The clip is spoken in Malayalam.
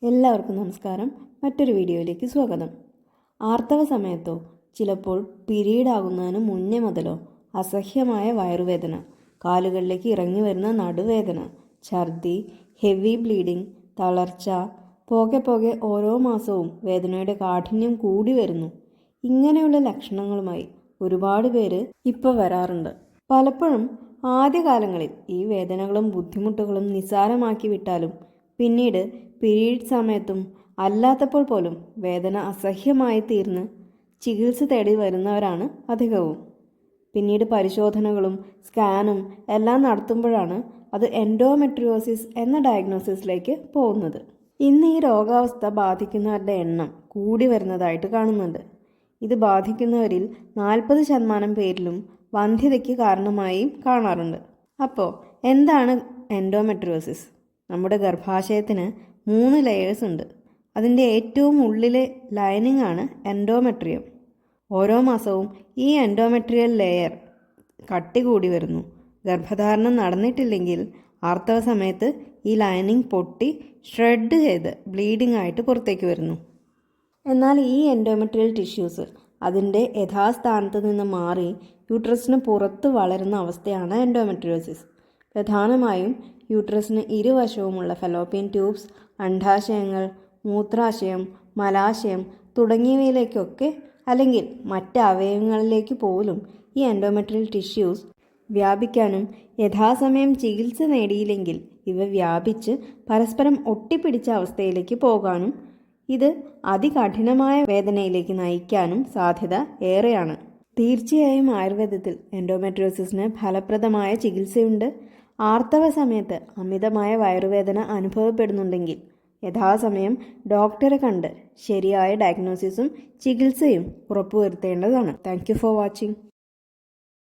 എല്ലാവർക്കും നമസ്കാരം. മറ്റൊരു വീഡിയോയിലേക്ക് സ്വാഗതം. ആർത്തവ സമയത്തോ ചിലപ്പോൾ പീരീഡ് ആകുന്നതിന് മുന്നേ മുതലോ അസഹ്യമായ വയറുവേദന, കാലുകളിലേക്ക് ഇറങ്ങി വരുന്ന നടുവേദന, ഛർദി, ഹെവി ബ്ലീഡിംഗ്, തളർച്ച, പോകെ പോകെ ഓരോ മാസവും വേദനയുടെ കാഠിന്യം കൂടി വരുന്നു. ഇങ്ങനെയുള്ള ലക്ഷണങ്ങളുമായി ഒരുപാട് പേര് ഇപ്പോൾ വരാറുണ്ട്. പലപ്പോഴും ആദ്യകാലങ്ങളിൽ ഈ വേദനകളും ബുദ്ധിമുട്ടുകളും നിസ്സാരമാക്കി വിട്ടാലും പിന്നീട് പീരീഡ് സമയത്തും അല്ലാത്തപ്പോൾ പോലും വേദന അസഹ്യമായി തീർന്ന് ചികിത്സ തേടി വരുന്നവരാണ് അധികവും. പിന്നീട് പരിശോധനകളും സ്കാനും എല്ലാം നടത്തുമ്പോഴാണ് അത് എൻഡോമെട്രിയോസിസ് എന്ന ഡയഗ്നോസിസിലേക്ക് പോകുന്നത്. ഇന്ന് ഈ രോഗാവസ്ഥ ബാധിക്കുന്നവരുടെ എണ്ണം കൂടി വരുന്നതായിട്ട് കാണുന്നുണ്ട്. ഇത് ബാധിക്കുന്നവരിൽ 40% പേരിലും വന്ധ്യതയ്ക്ക് കാരണമായി കാണാറുണ്ട്. അപ്പോൾ എന്താണ് എൻഡോമെട്രിയോസിസ്? നമ്മുടെ ഗർഭാശയത്തിന് 3 ലെയേഴ്സ് ഉണ്ട്. അതിൻ്റെ ഏറ്റവും ഉള്ളിലെ ലൈനിങ് ആണ് എൻഡോമെട്രിയം. ഓരോ മാസവും ഈ എൻഡോമെട്രിയൽ ലെയർ കട്ടി കൂടി വരുന്നു. ഗർഭധാരണം നടന്നിട്ടില്ലെങ്കിൽ ആർത്തവ സമയത്ത് ഈ ലൈനിങ് പൊട്ടി ഷ്രെഡ് ചെയ്ത് ബ്ലീഡിംഗ് ആയിട്ട് പുറത്തേക്ക് വരുന്നു. എന്നാൽ ഈ എൻഡോമെട്രിയൽ ടിഷ്യൂസ് അതിൻ്റെ യഥാസ്ഥാനത്ത് നിന്ന് മാറി യൂട്രസിന് പുറത്ത് വളരുന്ന അവസ്ഥയാണ് എൻഡോമെട്രിയോസിസ്. പ്രധാനമായും യൂട്രസിന് ഇരുവശവുമുള്ള ഫലോപ്പിയൻ ട്യൂബ്സ്, അണ്ഡാശയങ്ങൾ, മൂത്രാശയം, മലാശയം തുടങ്ങിയവയിലേക്കൊക്കെ അല്ലെങ്കിൽ മറ്റ് അവയവങ്ങളിലേക്ക് പോലും ഈ എൻഡോമെട്രിയൽ ടിഷ്യൂസ് വ്യാപിക്കാനും യഥാസമയം ചികിത്സ നേടിയില്ലെങ്കിൽ ഇവ വ്യാപിച്ച് പരസ്പരം ഒട്ടിപ്പിടിച്ച അവസ്ഥയിലേക്ക് പോകാനും ഇത് അതികഠിനമായ വേദനയിലേക്ക് നയിക്കാനും സാധ്യത ഏറെയാണ്. തീർച്ചയായും ആയുർവേദത്തിൽ എൻഡോമെട്രിയോസിസിന് ഫലപ്രദമായ ചികിത്സയുണ്ട്. ആർത്തവ സമയത്ത് അമിതമായ വയറുവേദന അനുഭവപ്പെടുന്നുണ്ടെങ്കിൽ യഥാസമയം ഡോക്ടറെ കണ്ട് ശരിയായ ഡയഗ്നോസിസും ചികിത്സയും ഉറപ്പുവരുത്തേണ്ടതാണ്. Thank you for watching.